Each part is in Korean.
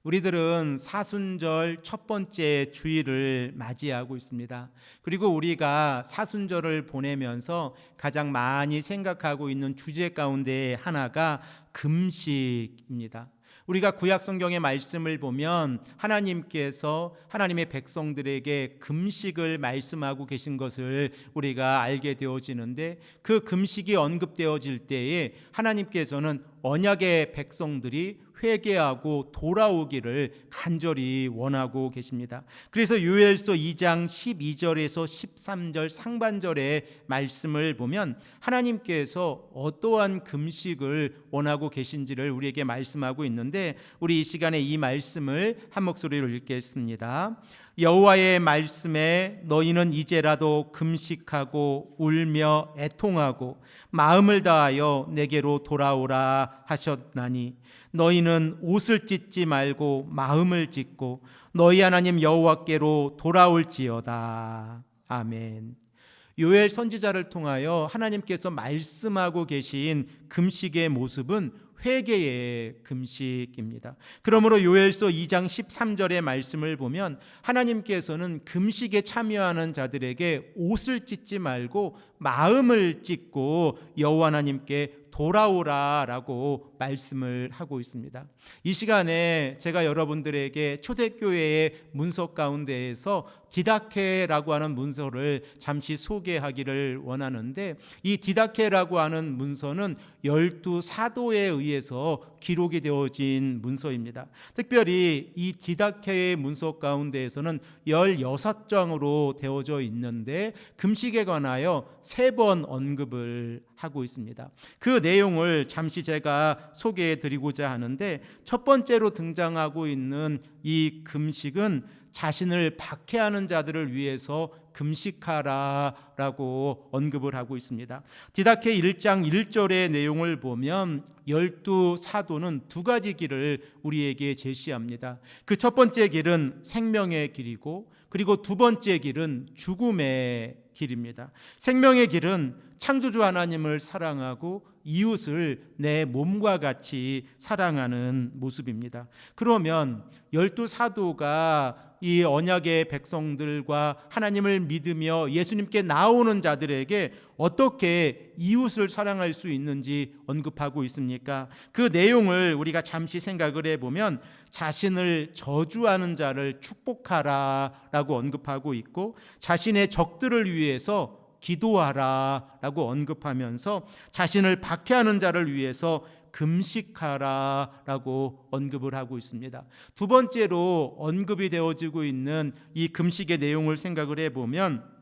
우리들은 사순절 첫 번째 주일을 맞이하고 있습니다. 그리고 우리가 사순절을 보내면서 가장 많이 생각하고 있는 주제 가운데 하나가 금식입니다. 우리가 구약 성경의 말씀을 보면 하나님께서 하나님의 백성들에게 금식을 말씀하고 계신 것을 우리가 알게 되어지는데, 그 금식이 언급되어질 때에 하나님께서는 언약의 백성들이 회개하고 돌아오기를 간절히 원하고 계십니다. 그래서 요엘서 2장 12절에서 13절 상반절의 말씀을 보면 하나님께서 어떠한 금식을 원하고 계신지를 우리에게 말씀하고 있는데, 우리 이 시간에 이 말씀을 한 목소리로 읽겠습니다. 여호와의 말씀에 너희는 이제라도 금식하고 울며 애통하고 마음을 다하여 내게로 돌아오라 하셨나니, 너희는 옷을 찢지 말고 마음을 찢고 너희 하나님 여호와께로 돌아올지어다. 아멘. 요엘 선지자를 통하여 하나님께서 말씀하고 계신 금식의 모습은 회개의 금식입니다. 그러므로 요엘서 2장 13절의 말씀을 보면 하나님께서는 금식에 참여하는 자들에게 옷을 찢지 말고 마음을 찢고 여호와 하나님께 돌아오라라고 말씀을 하고 있습니다. 이 시간에 제가 여러분들에게 초대교회의 문서 가운데에서 디다케라고 하는 문서를 잠시 소개하기를 원하는데, 이 디다케라고 하는 문서는 12사도에 의해서 기록이 되어진 문서입니다. 특별히 이 디다케의 문서 가운데에서는 16장으로 되어져 있는데 금식에 관하여 3번 언급을 하고 있습니다. 그 내용을 잠시 제가 소개해 드리고자 하는데, 첫 번째로 등장하고 있는 이 금식은 자신을 박해하는 자들을 위해서 금식하라라고 언급을 하고 있습니다. 디다케 1장 1절의 내용을 보면 12사도는 2가지 길을 우리에게 제시합니다. 그 첫 번째 길은 생명의 길이고, 그리고 두 번째 길은 죽음의 길입니다. 생명의 길은 창조주 하나님을 사랑하고 이웃을 내 몸과 같이 사랑하는 모습입니다. 그러면 12사도가 이 언약의 백성들과 하나님을 믿으며 예수님께 나오는 자들에게 어떻게 이웃을 사랑할 수 있는지 언급하고 있습니까? 그 내용을 우리가 잠시 생각을 해보면 자신을 저주하는 자를 축복하라라고 언급하고 있고, 자신의 적들을 위해서 기도하라라고 언급하면서 자신을 박해하는 자를 위해서 금식하라라고 언급을 하고 있습니다. 두 번째로 언급이 되어지고 있는 이 금식의 내용을 생각을 해보면,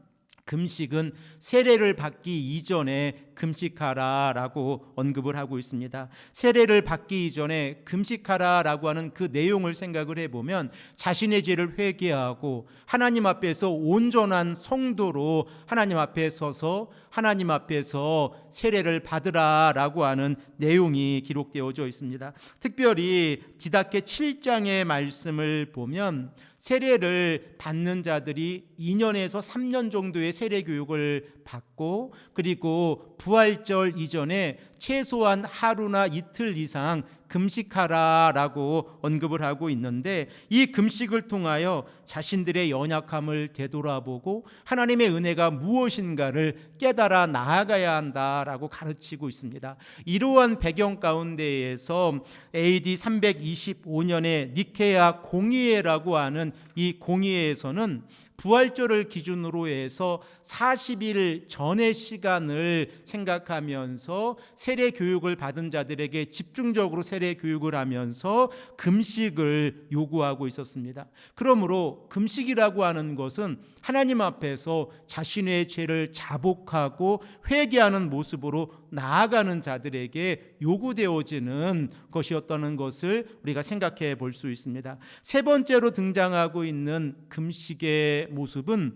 금식은 세례를 받기 이전에 금식하라라고 언급을 하고 있습니다. 세례를 받기 이전에 금식하라라고 하는 그 내용을 생각을 해보면 자신의 죄를 회개하고 하나님 앞에서 온전한 성도로 하나님 앞에 서서 하나님 앞에서 세례를 받으라라고 하는 내용이 기록되어져 있습니다. 특별히 디다케 7장의 말씀을 보면 세례를 받는 자들이 2년에서 3년 정도의 세례 교육을 받고, 그리고 부활절 이전에 최소한 하루나 이틀 이상 금식하라라고 언급을 하고 있는데, 이 금식을 통하여 자신들의 연약함을 되돌아보고 하나님의 은혜가 무엇인가를 깨달아 나아가야 한다라고 가르치고 있습니다. 이러한 배경 가운데에서 AD 325년에 니케아 공의회라고 하는 이 공의회에서는 부활절을 기준으로 해서 40일 전의 시간을 생각하면서 세례 교육을 받은 자들에게 집중적으로 세례 교육을 하면서 금식을 요구하고 있었습니다. 그러므로 금식이라고 하는 것은 하나님 앞에서 자신의 죄를 자복하고 회개하는 모습으로 나아가는 자들에게 요구되어지는 것이었다는 것을 우리가 생각해 볼 수 있습니다. 세 번째로 등장하고 있는 금식의 모습은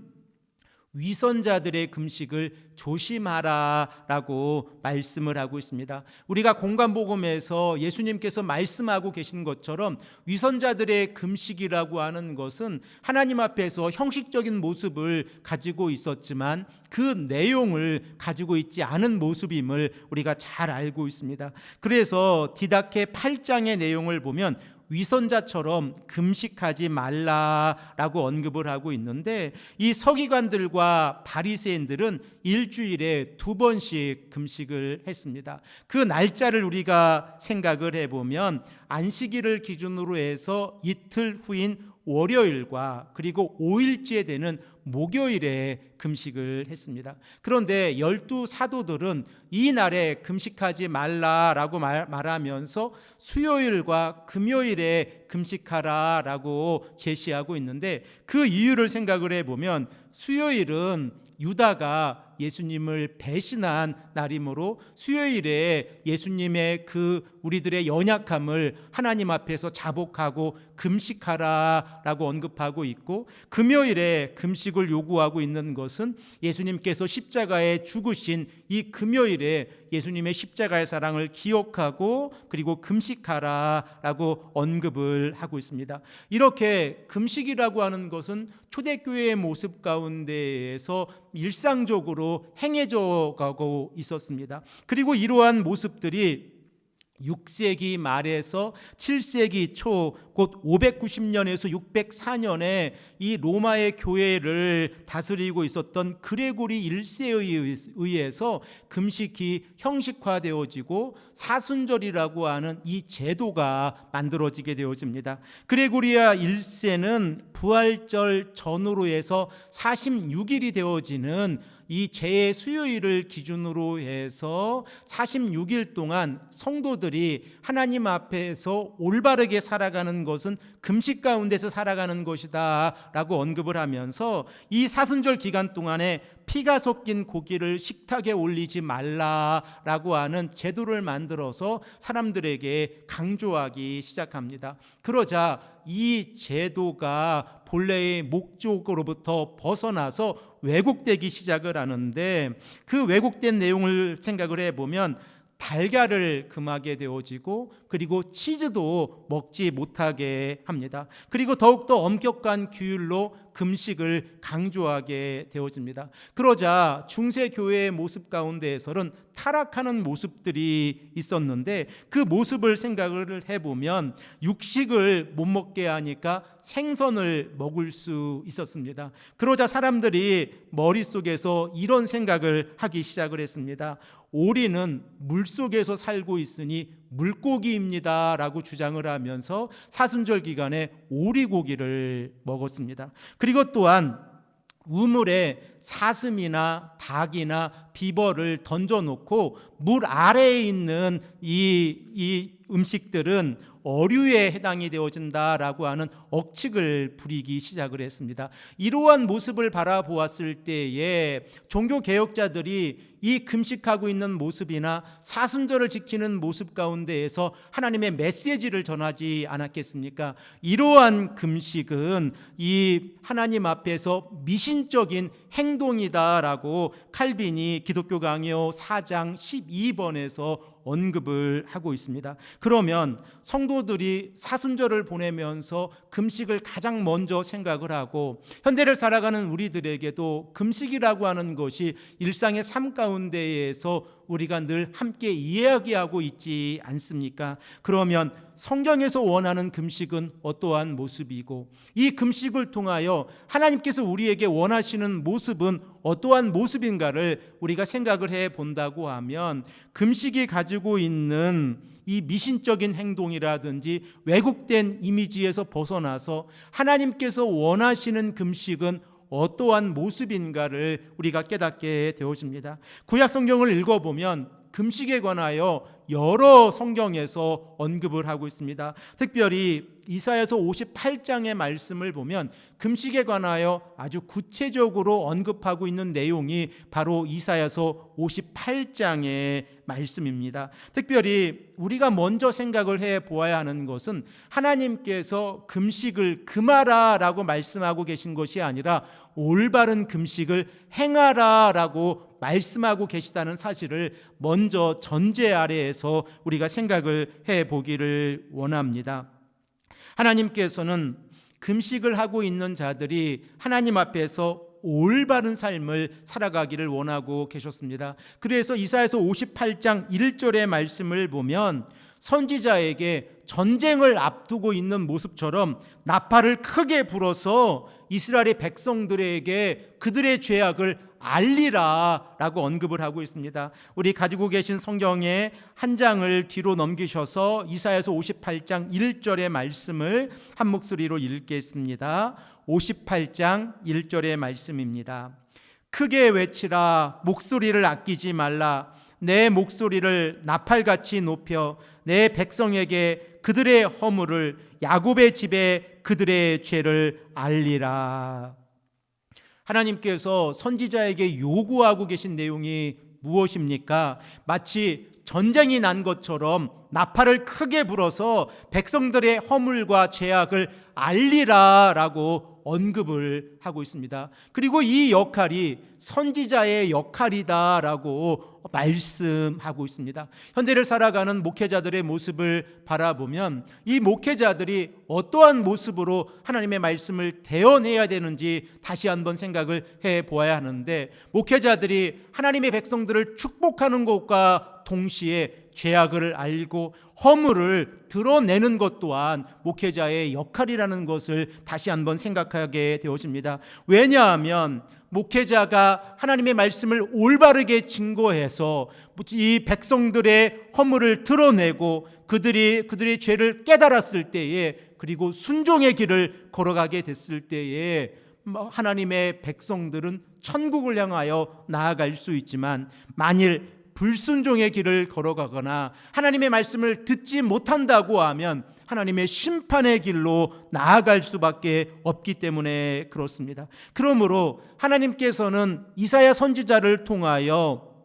위선자들의 금식을 조심하라라고 말씀을 하고 있습니다. 우리가 공간복음에서 예수님께서 말씀하고 계신 것처럼 위선자들의 금식이라고 하는 것은 하나님 앞에서 형식적인 모습을 가지고 있었지만 그 내용을 가지고 있지 않은 모습임을 우리가 잘 알고 있습니다. 그래서 디다케 8장의 내용을 보면 위선자처럼 금식하지 말라라고 언급을 하고 있는데, 이 서기관들과 바리새인들은 일주일에 2번씩 금식을 했습니다. 그 날짜를 우리가 생각을 해보면 안식일을 기준으로 해서 이틀 후인 월요일과 그리고 5일째 되는 목요일에 금식을 했습니다. 그런데 12사도들은 이 날에 금식하지 말라라고 말하면서 수요일과 금요일에 금식하라라고 제시하고 있는데, 그 이유를 생각을 해보면 수요일은 유다가 예수님을 배신한 날이므로 수요일에 예수님의 그 우리들의 연약함을 하나님 앞에서 자복하고 금식하라라고 언급하고 있고, 금요일에 금식을 요구하고 있는 것은 예수님께서 십자가에 죽으신 이 금요일에 예수님의 십자가의 사랑을 기억하고 그리고 금식하라라고 언급을 하고 있습니다. 이렇게 금식이라고 하는 것은 초대교회의 모습 가운데에서 일상적으로 행해져 가고 있었습니다. 그리고 이러한 모습들이 6세기 말에서 7세기 초, 곧 590년에서 604년에 이 로마의 교회를 다스리고 있었던 그레고리 1세에 의해서 금식이 형식화되어지고 사순절이라고 하는 이 제도가 만들어지게 되어집니다. 그레고리아 1세는 부활절 전후로 해서 46일이 되어지는 이 제 수요일을 기준으로 해서 46일 동안 성도들이 하나님 앞에서 올바르게 살아가는 것은 금식 가운데서 살아가는 것이다 라고 언급을 하면서, 이 사순절 기간 동안에 피가 섞인 고기를 식탁에 올리지 말라라고 하는 제도를 만들어서 사람들에게 강조하기 시작합니다. 그러자 이 제도가 본래의 목적으로부터 벗어나서 왜곡되기 시작을 하는데, 그 왜곡된 내용을 생각을 해보면 달걀을 금하게 되어지고 그리고 치즈도 먹지 못하게 합니다. 그리고 더욱더 엄격한 규율로 금식을 강조하게 되어집니다. 그러자 중세 교회의 모습 가운데에서는 타락하는 모습들이 있었는데, 그 모습을 생각을 해보면 육식을 못 먹게 하니까 생선을 먹을 수 있었습니다. 그러자 사람들이 머릿속에서 이런 생각을 하기 시작을 했습니다. 오리는 물속에서 살고 있으니 물고기입니다 라고 주장을 하면서 사순절 기간에 오리고기를 먹었습니다. 그리고 또한 우물에 사슴이나 닭이나 비버를 던져놓고 물 아래에 있는 이 음식들은 어류에 해당이 되어진다라고 하는 억측을 부리기 시작을 했습니다. 이러한 모습을 바라보았을 때에 종교개혁자들이 이 금식하고 있는 모습이나 사순절을 지키는 모습 가운데에서 하나님의 메시지를 전하지 않았겠습니까? 이러한 금식은 이 하나님 앞에서 미신적인 행동이다라고 칼빈이 기독교 강요 4장 12번에서 언급을 하고 있습니다. 그러면 성도들이 사순절을 보내면서 금식을 가장 먼저 생각을 하고, 현대를 살아가는 우리들에게도 금식이라고 하는 것이 일상의 삶 가운데에서 우리가 늘 함께 이야기하고 있지 않습니까? 그러면 성경에서 원하는 금식은 어떠한 모습이고, 이 금식을 통하여 하나님께서 우리에게 원하시는 모습은 어떠한 모습인가를 우리가 생각을 해 본다고 하면, 금식이 가지고 있는 이 미신적인 행동이라든지 왜곡된 이미지에서 벗어나서 하나님께서 원하시는 금식은 어떠한 모습인가를 우리가 깨닫게 되어집니다. 구약 성경을 읽어보면 금식에 관하여 여러 성경에서 언급을 하고 있습니다. 특별히 이사야서 58장의 말씀을 보면 금식에 관하여 아주 구체적으로 언급하고 있는 내용이 바로 이사야서 58장의 말씀입니다. 특별히 우리가 먼저 생각을 해 보아야 하는 것은 하나님께서 금식을 금하라라고 말씀하고 계신 것이 아니라 올바른 금식을 행하라라고 말씀하고 계시다는 사실을 먼저 전제 아래에서 우리가 생각을 해 보기를 원합니다. 하나님께서는 금식을 하고 있는 자들이 하나님 앞에서 올바른 삶을 살아가기를 원하고 계셨습니다. 그래서 이사야서 58장 1절의 말씀을 보면 선지자에게 전쟁을 앞두고 있는 모습처럼 나팔을 크게 불어서 이스라엘의 백성들에게 그들의 죄악을 알리라라고 언급을 하고 있습니다. 우리 가지고 계신 성경의 한 장을 뒤로 넘기셔서 이사야서 58장 1절의 말씀을 한 목소리로 읽겠습니다. 58장 1절의 말씀입니다. 크게 외치라, 목소리를 아끼지 말라. 내 목소리를 나팔같이 높여 내 백성에게 그들의 허물을, 야곱의 집에 그들의 죄를 알리라. 하나님께서 선지자에게 요구하고 계신 내용이 무엇입니까? 마치 전쟁이 난 것처럼 나팔을 크게 불어서 백성들의 허물과 죄악을 알리라라고 언급을 하고 있습니다. 그리고 이 역할이 선지자의 역할이다라고 말씀하고 있습니다. 현대를 살아가는 목회자들의 모습을 바라보면 이 목회자들이 어떠한 모습으로 하나님의 말씀을 대언해야 되는지 다시 한번 생각을 해보아야 하는데, 목회자들이 하나님의 백성들을 축복하는 것과 동시에 죄악을 알고 허물을 드러내는 것 또한 목회자의 역할이라는 것을 다시 한번 생각하게 되어집니다. 왜냐하면 목회자가 하나님의 말씀을 올바르게 증거해서 이 백성들의 허물을 드러내고 그들의 죄를 깨달았을 때에, 그리고 순종의 길을 걸어가게 됐을 때에 하나님의 백성들은 천국을 향하여 나아갈 수 있지만, 만일 불순종의 길을 걸어가거나 하나님의 말씀을 듣지 못한다고 하면 하나님의 심판의 길로 나아갈 수밖에 없기 때문에 그렇습니다. 그러므로 하나님께서는 이사야 선지자를 통하여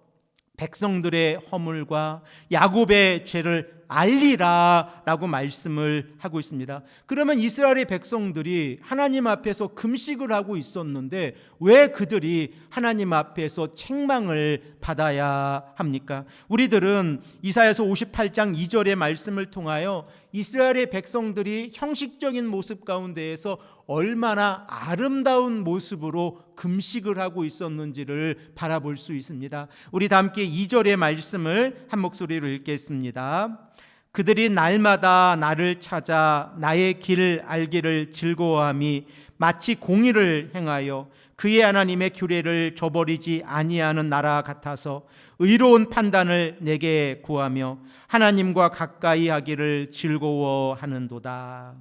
백성들의 허물과 야곱의 죄를 알리라라고 말씀을 하고 있습니다. 그러면 이스라엘의 백성들이 하나님 앞에서 금식을 하고 있었는데 왜 그들이 하나님 앞에서 책망을 받아야 합니까? 우리들은 이사야서 58장 2절의 말씀을 통하여 이스라엘의 백성들이 형식적인 모습 가운데에서 얼마나 아름다운 모습으로 금식을 하고 있었는지를 바라볼 수 있습니다. 우리 다 함께 2절의 말씀을 한 목소리로 읽겠습니다. 그들이 날마다 나를 찾아 나의 길을 알기를 즐거워함이 마치 공의를 행하여 그의 하나님의 규례를 저버리지 아니하는 나라 같아서 의로운 판단을 내게 구하며 하나님과 가까이 하기를 즐거워하는도다.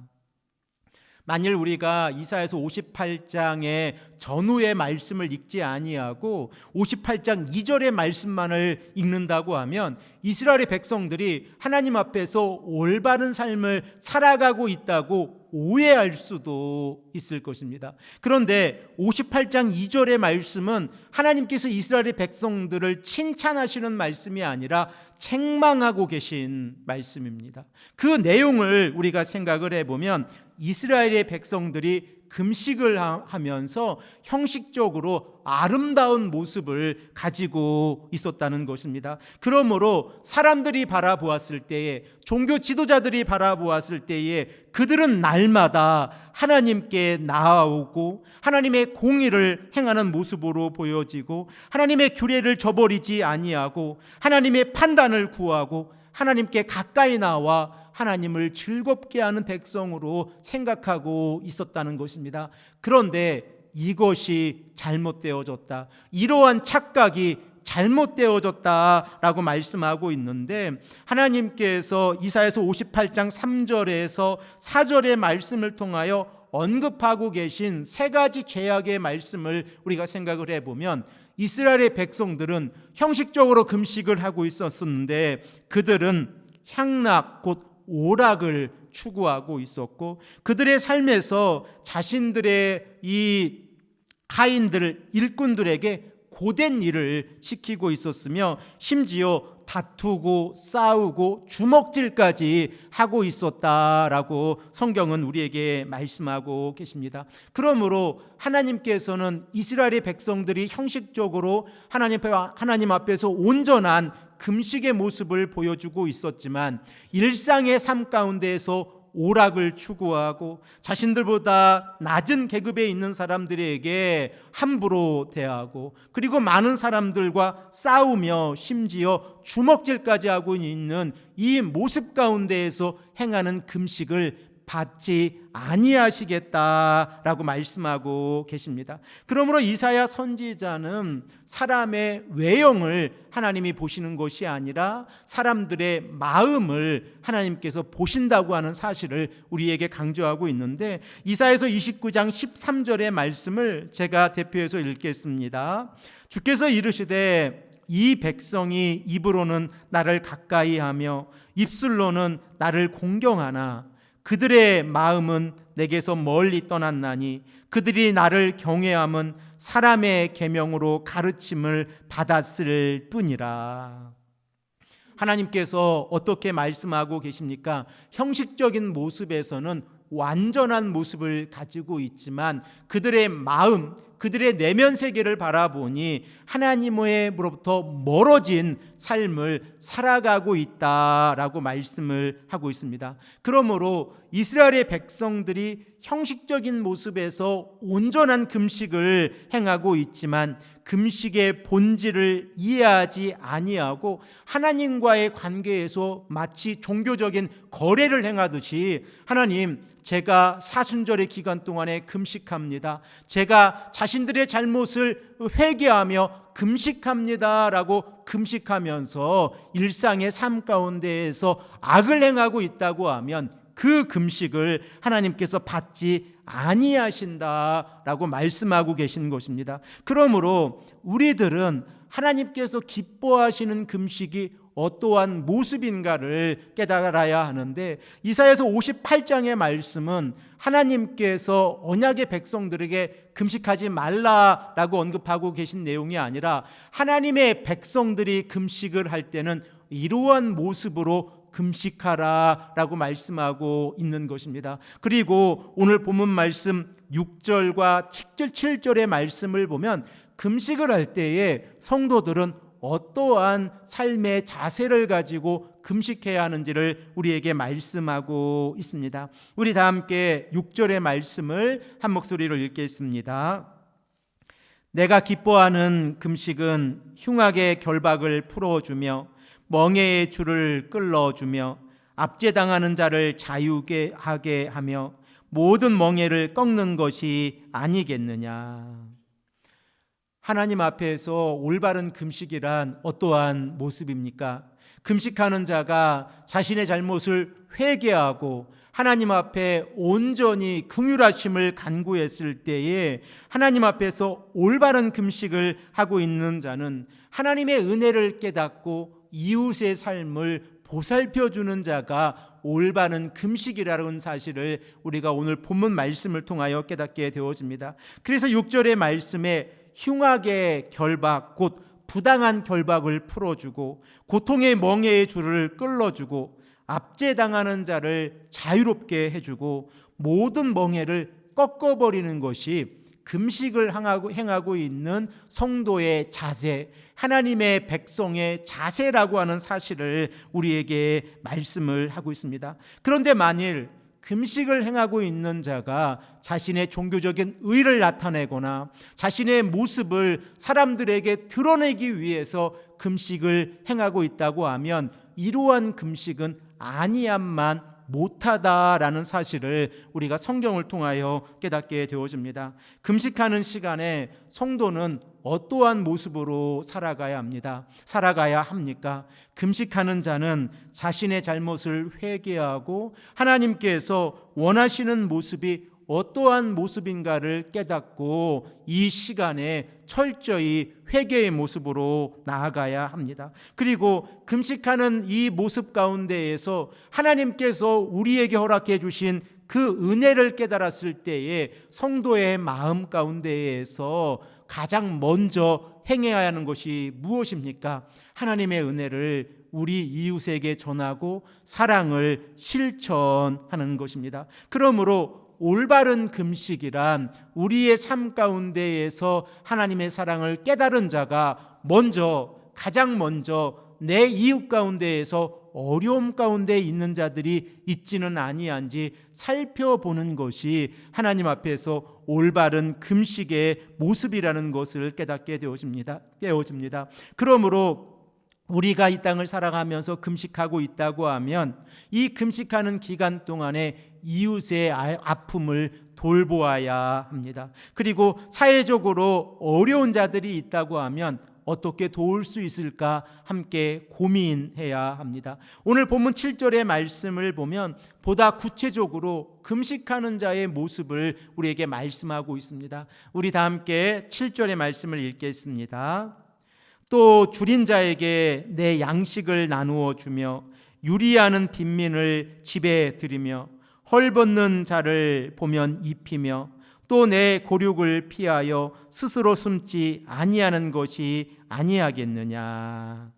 만일 우리가 이사야서 58장의 전후의 말씀을 읽지 아니하고 58장 2절의 말씀만을 읽는다고 하면 이스라엘의 백성들이 하나님 앞에서 올바른 삶을 살아가고 있다고 오해할 수도 있을 것입니다. 그런데 58장 2절의 말씀은 하나님께서 이스라엘의 백성들을 칭찬하시는 말씀이 아니라 책망하고 계신 말씀입니다. 그 내용을 우리가 생각을 해보면 이스라엘의 백성들이 금식을 하면서 형식적으로 아름다운 모습을 가지고 있었다는 것입니다. 그러므로 사람들이 바라보았을 때에, 종교 지도자들이 바라보았을 때에 그들은 날마다 하나님께 나아오고 하나님의 공의를 행하는 모습으로 보여지고 하나님의 규례를 저버리지 아니하고 하나님의 판단을 구하고 하나님께 가까이 나와 하나님을 즐겁게 하는 백성으로 생각하고 있었다는 것입니다. 그런데 이것이 잘못되어졌다. 이러한 착각이 잘못되어졌다라고 말씀하고 있는데, 하나님께서 이사야서 58장 3절에서 4절의 말씀을 통하여 언급하고 계신 세 가지 죄악의 말씀을 우리가 생각을 해보면, 이스라엘의 백성들은 형식적으로 금식을 하고 있었는데 그들은 향락 곧 오락을 추구하고 있었고, 그들의 삶에서 자신들의 이 하인들, 일꾼들에게 고된 일을 시키고 있었으며 심지어 다투고 싸우고 주먹질까지 하고 있었다라고 성경은 우리에게 말씀하고 계십니다. 그러므로 하나님께서는 이스라엘의 백성들이 형식적으로 하나님 앞에서 온전한 금식의 모습을 보여주고 있었지만 일상의 삶 가운데에서 오락을 추구하고 자신들보다 낮은 계급에 있는 사람들에게 함부로 대하고 그리고 많은 사람들과 싸우며 심지어 주먹질까지 하고 있는 이 모습 가운데에서 행하는 금식을 받지 아니하시겠다라고 말씀하고 계십니다. 그러므로 이사야 선지자는 사람의 외형을 하나님이 보시는 것이 아니라 사람들의 마음을 하나님께서 보신다고 하는 사실을 우리에게 강조하고 있는데, 이사야서 29장 13절의 말씀을 제가 대표해서 읽겠습니다. 주께서 이르시되 이 백성이 입으로는 나를 가까이하며 입술로는 나를 공경하나 그들의 마음은 내게서 멀리 떠났나니 그들이 나를 경외함은 사람의 계명으로 가르침을 받았을 뿐이라. 하나님께서 어떻게 말씀하고 계십니까? 형식적인 모습에서는 완전한 모습을 가지고 있지만 그들의 마음, 그들의 내면 세계를 바라보니 하나님으로부터 멀어진 삶을 살아가고 있다라고 말씀을 하고 있습니다. 그러므로 이스라엘의 백성들이 형식적인 모습에서 온전한 금식을 행하고 있지만 금식의 본질을 이해하지 아니하고 하나님과의 관계에서 마치 종교적인 거래를 행하듯이, 하나님, 제가 사순절의 기간 동안에 금식합니다, 제가 자신들의 잘못을 회개하며 금식합니다라고 금식하면서 일상의 삶 가운데에서 악을 행하고 있다고 하면 그 금식을 하나님께서 받지 아니하신다라고 말씀하고 계신 것입니다. 그러므로 우리들은 하나님께서 기뻐하시는 금식이 어떠한 모습인가를 깨달아야 하는데, 이사야서 58장의 말씀은 하나님께서 언약의 백성들에게 금식하지 말라라고 언급하고 계신 내용이 아니라 하나님의 백성들이 금식을 할 때는 이러한 모습으로 금식하라라고 말씀하고 있는 것입니다. 그리고 오늘 본문 말씀 6절과 7절의 말씀을 보면 금식을 할 때에 성도들은 어떠한 삶의 자세를 가지고 금식해야 하는지를 우리에게 말씀하고 있습니다. 우리 다 함께 6절의 말씀을 한 목소리로 읽겠습니다. 내가 기뻐하는 금식은 흉악의 결박을 풀어주며 멍에의 줄을 끌어주며 압제당하는 자를 자유게 하게 하며 모든 멍에를 꺾는 것이 아니겠느냐. 하나님 앞에서 올바른 금식이란 어떠한 모습입니까? 금식하는 자가 자신의 잘못을 회개하고 하나님 앞에 온전히 긍휼하심을 간구했을 때에 하나님 앞에서 올바른 금식을 하고 있는 자는 하나님의 은혜를 깨닫고 이웃의 삶을 보살펴주는 자가 올바른 금식이라는 사실을 우리가 오늘 본문 말씀을 통하여 깨닫게 되어집니다. 그래서 6절의 말씀에 흉악의 결박, 곧 부당한 결박을 풀어주고 고통의 멍에의 줄을 끌어주고 압제당하는 자를 자유롭게 해주고 모든 멍에를 꺾어버리는 것이 금식을 행하고 있는 성도의 자세, 하나님의 백성의 자세라고 하는 사실을 우리에게 말씀을 하고 있습니다. 그런데 만일 금식을 행하고 있는 자가 자신의 종교적인 의를 나타내거나 자신의 모습을 사람들에게 드러내기 위해서 금식을 행하고 있다고 하면 이러한 금식은 아니함만 못하다라는 사실을 우리가 성경을 통하여 깨닫게 되어집니다. 금식하는 시간에 성도는 어떠한 모습으로 살아가야 합니까? 금식하는 자는 자신의 잘못을 회개하고 하나님께서 원하시는 모습이 어떠한 모습인가를 깨닫고 이 시간에 철저히 회개의 모습으로 나아가야 합니다. 그리고 금식하는 이 모습 가운데에서 하나님께서 우리에게 허락해 주신 그 은혜를 깨달았을 때에 성도의 마음 가운데에서 가장 먼저 행해야 하는 것이 무엇입니까? 하나님의 은혜를 우리 이웃에게 전하고 사랑을 실천하는 것입니다. 그러므로 올바른 금식이란 우리의 삶 가운데에서 하나님의 사랑을 깨달은 자가 가장 먼저 내 이웃 가운데에서 어려움 가운데 있는 자들이 있지는 아니한지 살펴보는 것이 하나님 앞에서 올바른 금식의 모습이라는 것을 깨닫게 되어집니다. 그러므로 우리가 이 땅을 살아가면서 금식하고 있다고 하면 이 금식하는 기간 동안에 이웃의 아픔을 돌보아야 합니다. 그리고 사회적으로 어려운 자들이 있다고 하면 어떻게 도울 수 있을까 함께 고민해야 합니다. 오늘 본문 7절의 말씀을 보면 보다 구체적으로 금식하는 자의 모습을 우리에게 말씀하고 있습니다. 우리 다 함께 7절의 말씀을 읽겠습니다. 또 줄인 자에게 내 양식을 나누어 주며 유리하는 빈민을 집에 들이며 헐벗는 자를 보면 입히며 또 내 고륙을 피하여 스스로 숨지 아니하는 것이 아니하겠느냐.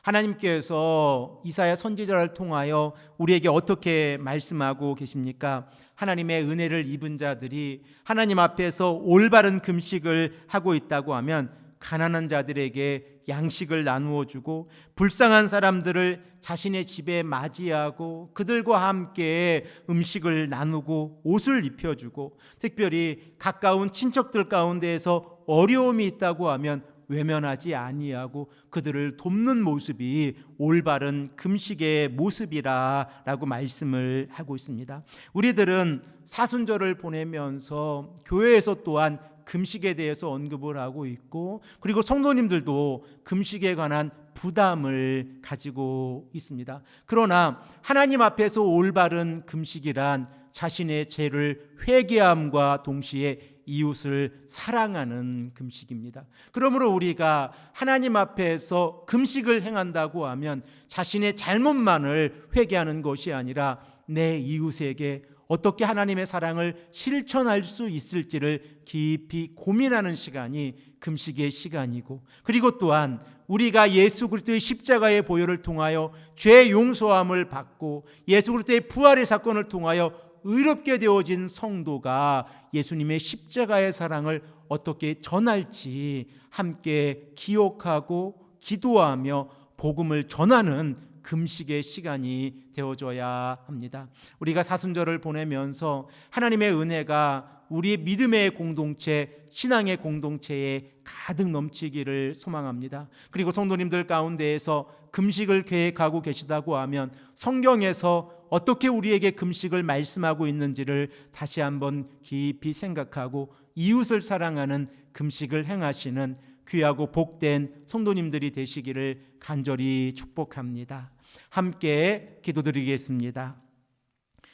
하나님께서 이사야 선지자를 통하여 우리에게 어떻게 말씀하고 계십니까? 하나님의 은혜를 입은 자들이 하나님 앞에서 올바른 금식을 하고 있다고 하면 가난한 자들에게 양식을 나누어 주고 불쌍한 사람들을 자신의 집에 맞이하고 그들과 함께 음식을 나누고 옷을 입혀주고 특별히 가까운 친척들 가운데에서 어려움이 있다고 하면 외면하지 아니하고 그들을 돕는 모습이 올바른 금식의 모습이라고 말씀을 하고 있습니다. 우리들은 사순절을 보내면서 교회에서 또한 금식에 대해서 언급을 하고 있고 그리고 성도님들도 금식에 관한 부담을 가지고 있습니다. 그러나 하나님 앞에서 올바른 금식이란 자신의 죄를 회개함과 동시에 이웃을 사랑하는 금식입니다. 그러므로 우리가 하나님 앞에서 금식을 행한다고 하면 자신의 잘못만을 회개하는 것이 아니라 내 이웃에게 어떻게 하나님의 사랑을 실천할 수 있을지를 깊이 고민하는 시간이 금식의 시간이고 그리고 또한 우리가 예수 그리스도의 십자가의 보혈을 통하여 죄 용서함을 받고 예수 그리스도의 부활의 사건을 통하여 의롭게 되어진 성도가 예수님의 십자가의 사랑을 어떻게 전할지 함께 기억하고 기도하며 복음을 전하는 금식의 시간이 되어줘야 합니다. 우리가 사순절을 보내면서 하나님의 은혜가 우리의 믿음의 공동체, 신앙의 공동체에 가득 넘치기를 소망합니다. 그리고 성도님들 가운데에서 금식을 계획하고 계시다고 하면 성경에서 어떻게 우리에게 금식을 말씀하고 있는지를 다시 한번 깊이 생각하고 이웃을 사랑하는 금식을 행하시는 귀하고 복된 성도님들이 되시기를 간절히 축복합니다. 함께 기도드리겠습니다.